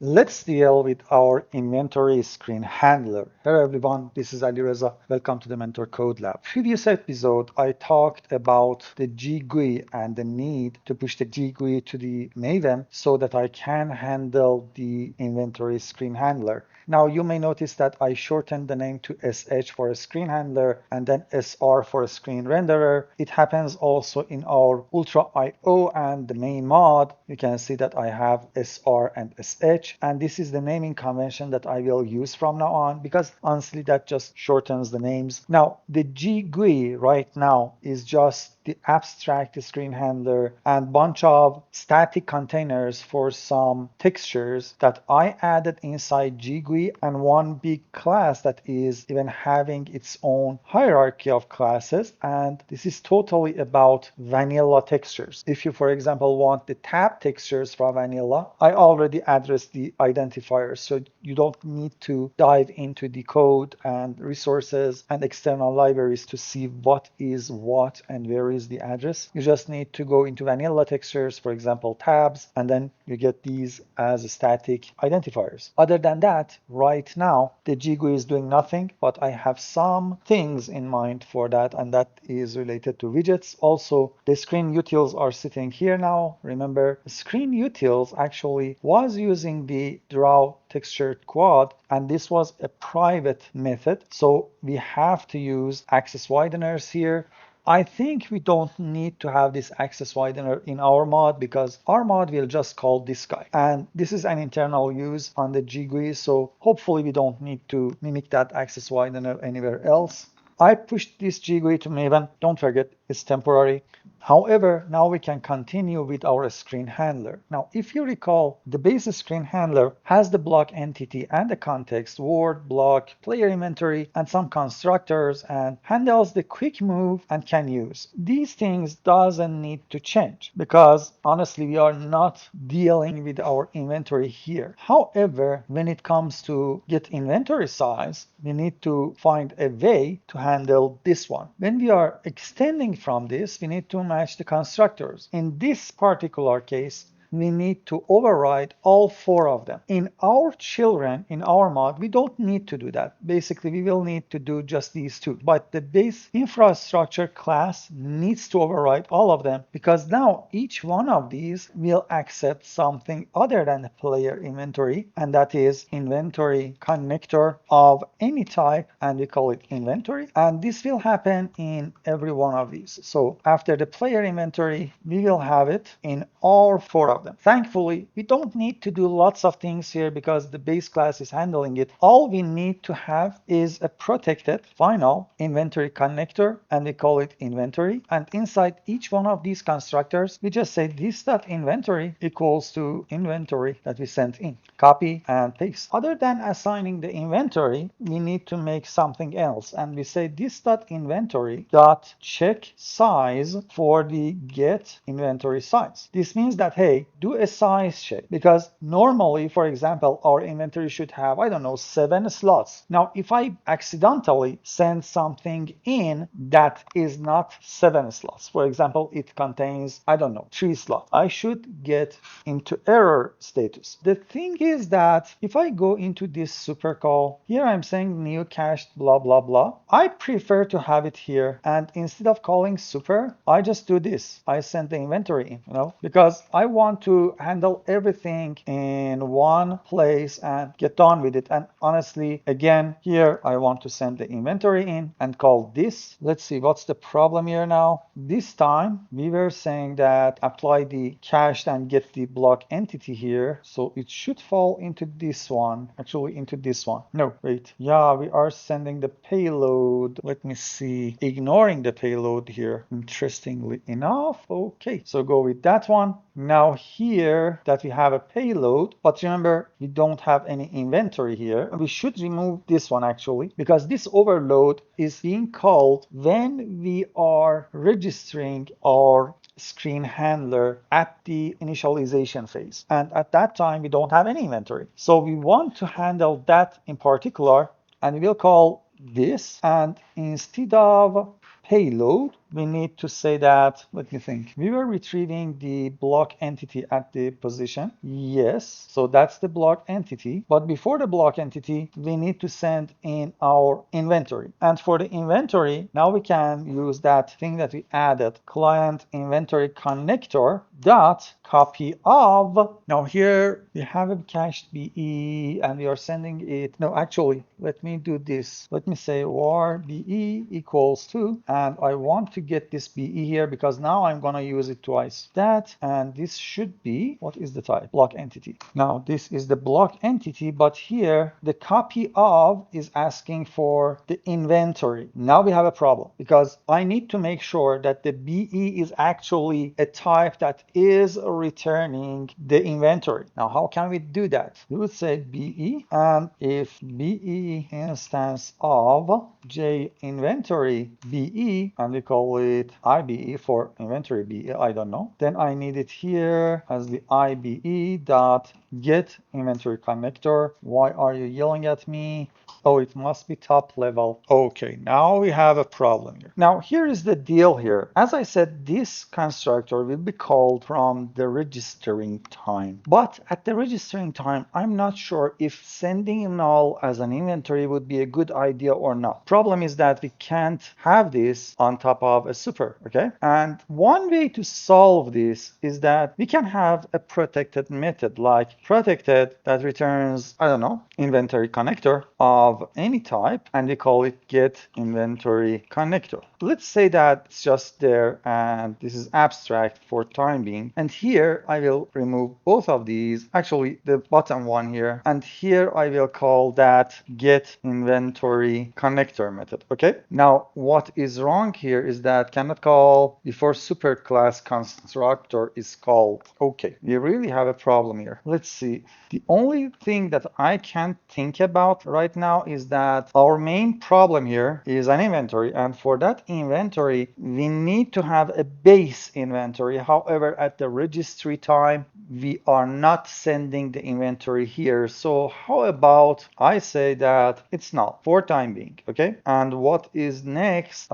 Let's deal with our inventory screen handler. Hello everyone, this is Ali Reza. Welcome to the Mentor Code Lab. Previous episode, I talked about the GUI and the need to push the GUI to the Maven so that I can handle the inventory screen handler. Now you may notice that I shortened the name to SH for a screen handler and then SR for a screen renderer. It happens also in our Ultra IO and the main mod. You can see that I have SR and SH, and this is the naming convention that I will use from now on because honestly that just shortens the names. Now the GUI right now is just the abstract screen handler and bunch of static containers for some textures that I added inside GUI and one big class that is even having its own hierarchy of classes. And this is totally about vanilla textures. If you, for example, want the tab textures from vanilla, I already addressed the identifiers. So you don't need to dive into the code and resources and external libraries to see what is what and where is the address. You just need to go into vanilla textures, for example, tabs, and then you get these as static identifiers. Other than that, right now, the GUI is doing nothing, but I have some things in mind for that, and that is related to widgets. Also, the screen utils are sitting here now. Remember, screen utils actually was using the draw texture quad, and this was a private method. So we have to use access wideners here. I think we don't need to have this access widener in our mod because our mod will just call this guy. And this is an internal use on the GUI, so hopefully we don't need to mimic that access widener anywhere else. I pushed this GUI to Maven. Don't forget, it's temporary. However, now we can continue with our screen handler. Now, if you recall, the base screen handler has the block entity and the context, word, block, player inventory, and some constructors, and handles the quick move and can use. These things doesn't need to change because honestly, we are not dealing with our inventory here. However, when it comes to get inventory size, we need to find a way to handle this one. When we are extending from this, we need to match the constructors. In this particular case, we need to override all four of them. In our children, in our mod, we don't need to do that. Basically, we will need to do just these two. But the base infrastructure class needs to override all of them because now each one of these will accept something other than the player inventory, and that is inventory connector of any type, and we call it inventory. And this will happen in every one of these. So after the player inventory, we will have it in all four of them. Thankfully, we don't need to do lots of things here because the base class is handling it. All we need to have is a protected final inventory connector, and we call it inventory. And inside each one of these constructors, we just say this.inventory equals to inventory that we sent in. Copy and paste. Other than assigning the inventory, we need to make something else. And we say this.inventory dot check size for the get inventory size. This means that, hey, do a size check because normally, for example, our inventory should have, I don't know, 7 slots. Now, if I accidentally send something in that is not 7 slots, for example, it contains, I don't know, 3 slots, I should get into error status. The thing is that if I go into this super call, here I'm saying new cached blah, blah, blah. I prefer to have it here. And instead of calling super, I just do this. I send the inventory in, because I want to handle everything in one place and get done with it. And honestly, again, here I want to send the inventory in and call this. Let's see, what's the problem here now? This time we were saying that apply the cached and get the block entity here. So it should fall into this one, actually into this one. No, wait. Yeah, we are sending the payload. Let me see. Ignoring the payload here. Interestingly enough. Okay, so go with that one. Now here that we have a payload, but remember we don't have any inventory here. We should remove this one actually because this overload is being called when we are registering our screen handler at the initialization phase. And at that time, we don't have any inventory. So we want to handle that in particular, and we will call this, and instead of payload, we need to say that, let me think. We were retrieving the block entity at the position. Yes, so that's the block entity. But before the block entity, we need to send in our inventory. And for the inventory, now we can use that thing that we added, client inventory connector dot copy of. Now here we have a cached BE and we are sending it. No, actually, let me do this. Let me say var BE equals to, and I want to get this BE here because now I'm going to use it twice. That, and this should be, what is the type? Block entity. Now this is the block entity, but here the copy of is asking for the inventory. Now we have a problem because I need to make sure that the BE is actually a type that is returning the inventory. Now how can we do that? We would say BE, and if BE instance of JInventory BE, and we call it IBE for inventory BE, I don't know, then I need it here as the IBE dot get inventory connector. Why are you yelling at me? Oh, it must be top level. Okay, now we have a problem here. Now, here is the deal here. As I said, this constructor will be called from the registering time. But at the registering time, I'm not sure if sending null as an inventory would be a good idea or not. Problem is that we can't have this on top of a super, okay? And one way to solve this is that we can have a protected method like protected that returns, I don't know, inventory connector of any type, and we call it get inventory connector. Let's say that it's just there and this is abstract for time being. And here I will remove both of these, actually the bottom one here, and here I will call that get inventory connector method. Okay, now what is wrong here is that cannot call before superclass constructor is called. Okay, we really have a problem here. Let's see. The only thing that I can think about right now is that our main problem here is an inventory, and for that inventory we need to have a base inventory. However, at the registry time we are not sending the inventory here. So how about I say that it's null for time being, okay? And what is next?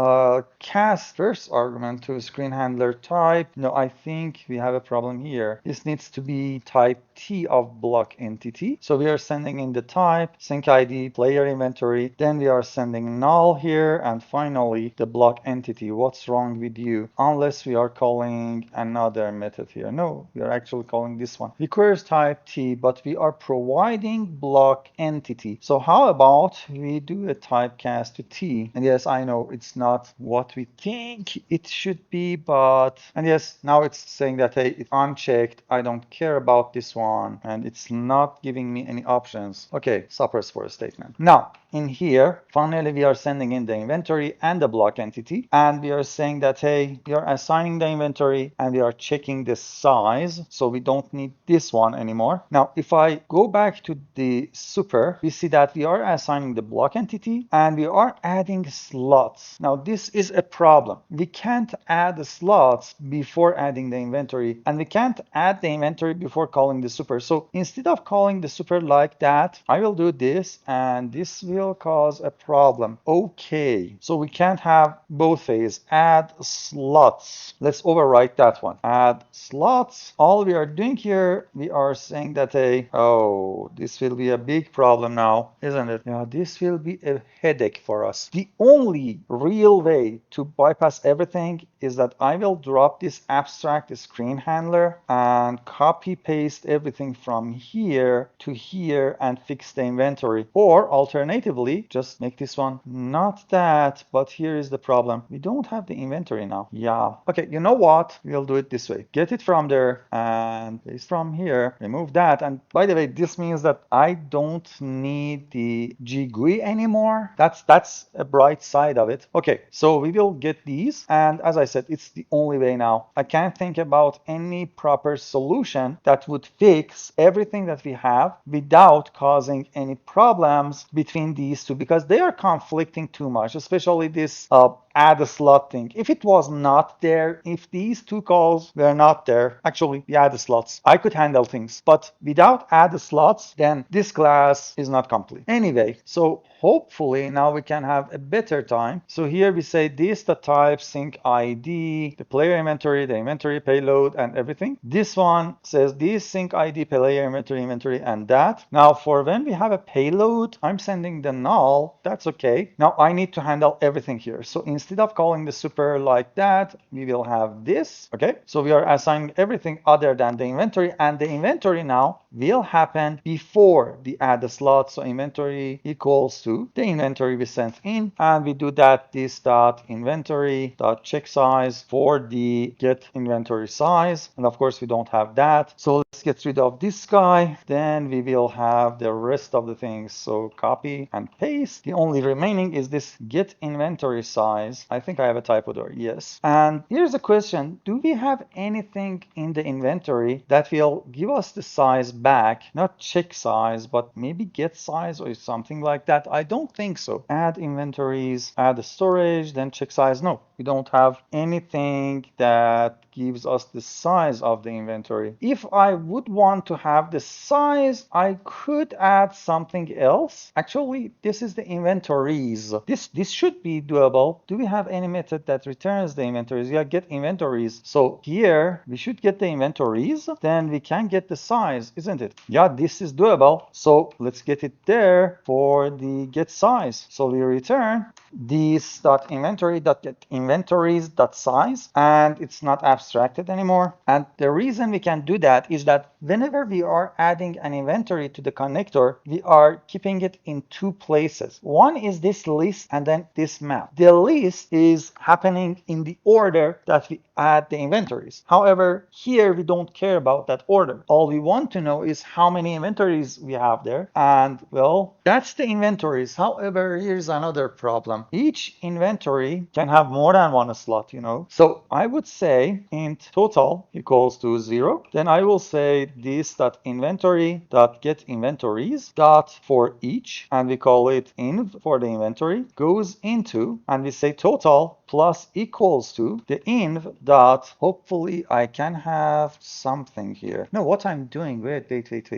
Cast first argument to screen handler type. No, I think we have a problem here. This needs to be type T of block entity. So we are sending in the type, sync ID, player inventory. Then we are sending null here, and finally the block entity. What's wrong with you? Unless we are calling another method here. No, we are actually calling this one. Requires type T, but we are providing block entity. So how about we do a typecast to T? And yes, I know it's not what we think it should be, but, and yes, now it's saying that, hey, it's unchecked. I don't care about this one, and it's not giving me any options. Okay, suppress for a statement. Now, in here, finally, we are sending in the inventory and the block entity, and we are saying that, hey, we are assigning the inventory and we are checking the size, so we don't need this one anymore. Now, if I go back to the super, we see that we are assigning the block entity and we are adding slots. Now, this is a problem. We can't add the slots before adding the inventory, and we can't add the inventory before calling the super. So instead of calling the super like that, I will do this, and this will cause a problem. Okay, so we can't have both ways. Add slots. Let's overwrite that one. Add slots. All we are doing here, we are saying that oh, this will be a big problem now, isn't it? Yeah, this will be a headache for us. The only real way to bypass everything is that I will drop this abstract screen handler and copy paste everything from here to here and fix the inventory. Or alternatively, just make this one not that, but here is the problem. We don't have the inventory now. Yeah. Okay, you know what? We'll do it this way. Get it from there and paste from here. Remove that. And by the way, this means that I don't need the GUI anymore. That's a bright side of it. Okay, so we will get these. And as I said, it's the only way now. I can't think about any proper solution that would fix everything that we have without causing any problems between these two, because they are conflicting too much, especially this add a slot thing. If it was not there, if these two calls were not there, actually we add the slots, I could handle things. But without add the slots, then this class is not complete. Anyway, so hopefully now we can have a better time. So here we say this, the type, sync ID, the player inventory, the inventory payload, and everything. This one says this, sync ID, player inventory, and that. Now for when we have a payload, I'm sending the null. That's okay. Now I need to handle everything here. So instead of calling the super like that, we will have this. Okay. So we are assigning everything other than the inventory, and the inventory now will happen before the add the slot. So inventory equals to the inventory we sent in, and we do that this dot inventory dot check size for the get inventory size. And of course we don't have that. So let's get rid of this guy. Then we will have the rest of the things. So copy and paste. The only remaining is this get inventory size. I think I have a typo there. Yes. And here's a question. Do we have anything in the inventory that will give us the size back? Not check size, but maybe get size or something like that. I don't think so. Add inventories, add the storage, then check size. No, we don't have anything that gives us the size of the inventory. If I would want to have the size, I could add something else. Actually, this is the inventories. This should be doable. Do we have any method that returns the inventories? Yeah, get inventories. So here we should get the inventories, then we can get the size, isn't it? Yeah, this is doable. So let's get it there for the get size. So we return this dot inventory dot get inventories dot size, and it's not abstracted anymore. And the reason we can do that is that whenever we are adding an inventory to the connector, we are keeping it in two places. One is this list and then this map. The list is happening in the order that we add the inventories. However, here we don't care about that order. All we want to know is how many inventories we have there. And well, that's the inventories. However, here's another problem. Each inventory can have more than one slot, you know. So I would say int total equals to 0. Then I will say this dot inventory dot get inventories dot for each, and we call it inv for the inventory, goes into, and we say total plus equals to the inv dot, hopefully I can have something here. No, what I'm doing, wait,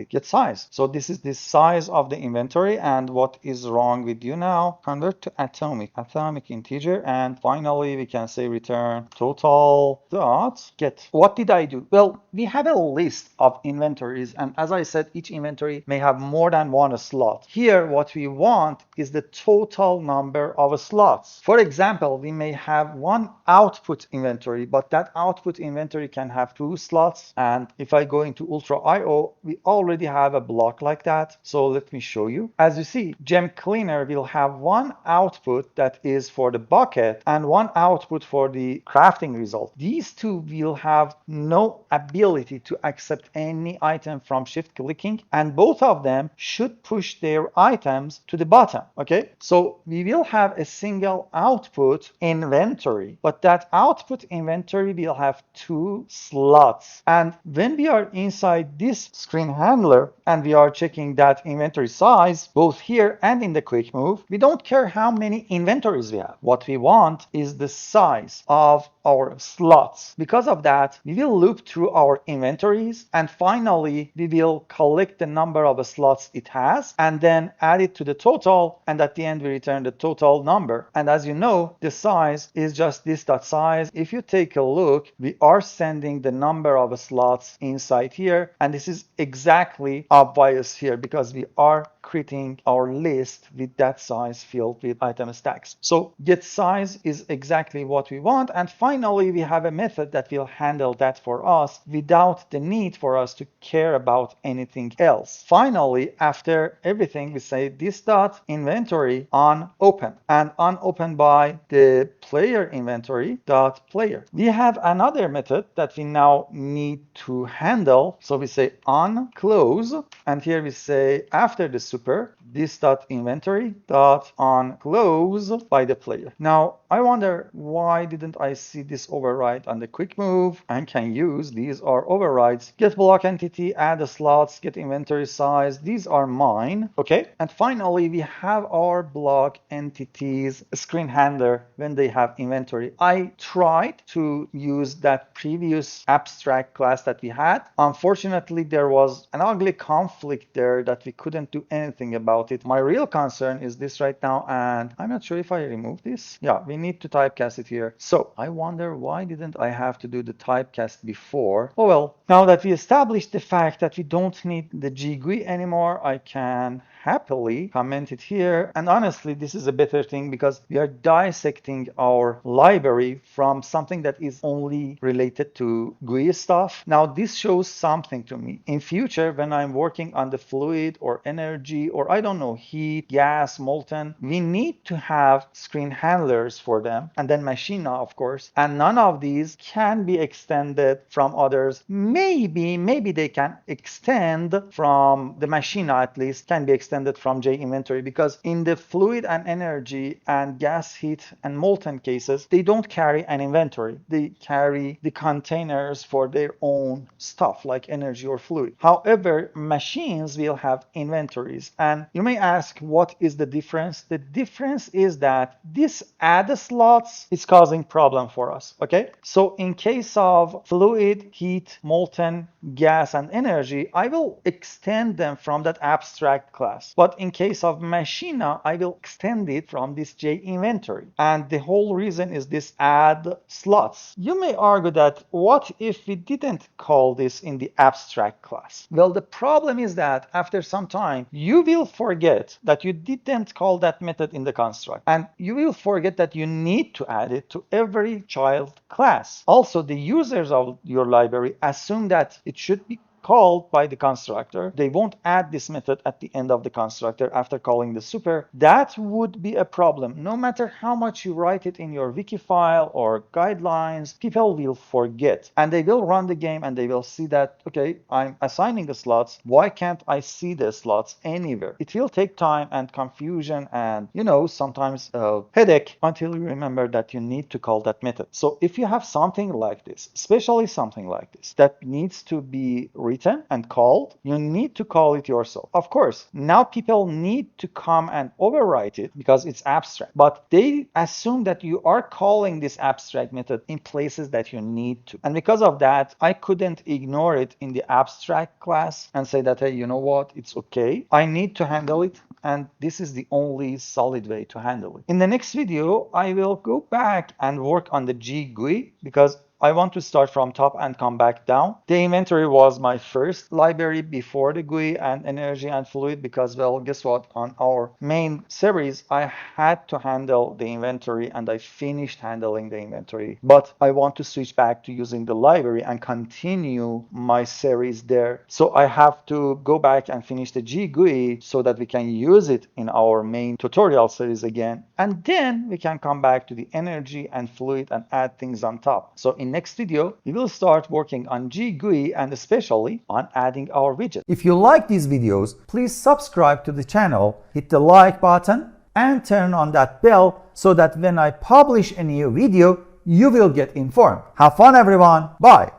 get size. So this is the size of the inventory, and what is wrong with you now? Convert to atomic integer, and finally we can say return total dot get. What did I do? Well, we have a list of inventories, and as I said, each inventory may have more than one slot. Here, what we want is the total number of slots. For example, we may have one output inventory, but that output inventory can have two slots. And if I go into Ultra IO, we already have a block like that. So let me show you. As you see, Gem Cleaner will have one output that is for the bucket and one output for the crafting result. These two will have no ability to accept any item from shift clicking, and both of them should push their items to the bottom. Okay, so we will have a single output inventory, but that output inventory will have two slots. And when we are inside this screen handler and we are checking that inventory size, both here and in the quick move, we don't care how many inventories we have. What we want is the size of our slots. Because of that, we will loop through our inventories, and finally we will collect the number of slots it has and then add it to the total, and at the end we return the total number. And as you know, the size is just this dot size. If you take a look, we are sending the number of slots inside here, and this is exactly obvious here because we are creating our list with that size filled with item stacks. So get size is exactly what we want, and finally we have a method that will handle that for us without the need for us to care about anything else. Finally, after everything, we say this dot inventory on open, and on open by the player inventory dot player. We have another method that we now need to handle. So we say on close, and here we say after the super this.inventory.onClose by the player. Now, I wonder why didn't I see this override on the quick move and can use these are overrides. Get block entity, add the slots, get inventory size. These are mine. Okay. And finally, we have our block entities screen handler when they have inventory. I tried to use that previous abstract class that we had. Unfortunately, there was an ugly conflict there that we couldn't do anything about it. My real concern is this right now, and I'm not sure if I remove this. Yeah, we need to typecast it here. So I wonder why didn't I have to do the typecast before? Oh well, now that we established the fact that we don't need the GUI anymore, I can happily comment it here. And honestly, this is a better thing because we are dissecting our library from something that is only related to GUI stuff. Now this shows something to me. In future, when I'm working on the fluid or energy or I don't know, heat, gas, molten, we need to have screen handlers for them and then machina, of course. And none of these can be extended from others. Maybe they can extend from the machina, at least can be extended from JInventory, because in the fluid and energy and gas, heat and molten cases, they don't carry an inventory. They carry the containers for their own stuff like energy or fluid. However, machines will have inventories. And you may ask, what is the difference? The difference is that this add slots is causing problem for us. Okay. So in case of fluid, heat, molten, gas, and energy, I will extend them from that abstract class. But in case of machina, I will extend it from this JInventory. And the whole reason is this add slots. You may argue that what if we didn't call this in the abstract class? Well, the problem is that after some time, you will forget that you didn't call that method in the construct. And you will forget that you need to add it to every child class. Also, the users of your library assume that it should be called by the constructor. They won't add this method at the end of the constructor after calling the super. That would be a problem. No matter how much you write it in your wiki file or guidelines, people will forget and they will run the game and they will see that, okay, I'm assigning the slots. Why can't I see the slots anywhere? It will take time and confusion and, sometimes a headache until you remember that you need to call that method. So if you have something like this, especially something like this, that needs to be written and called, you need to call it yourself. Of course, now people need to come and overwrite it because it's abstract, but they assume that you are calling this abstract method in places that you need to. And because of that, I couldn't ignore it in the abstract class and say that, hey, you know what, it's okay. I need to handle it. And this is the only solid way to handle it. In the next video, I will go back and work on the GUI because I want to start from top and come back down. The inventory was my first library before the GUI and energy and fluid because, well, guess what? On our main series, I had to handle the inventory and I finished handling the inventory. But I want to switch back to using the library and continue my series there. So I have to go back and finish the GUI so that we can use it in our main tutorial series again. And then we can come back to the energy and fluid and add things on top. So in next video, we will start working on GUI and especially on adding our widget. If you like these videos, please subscribe to the channel, hit the like button, and turn on that bell so that when I publish a new video, you will get informed. Have fun, everyone. Bye.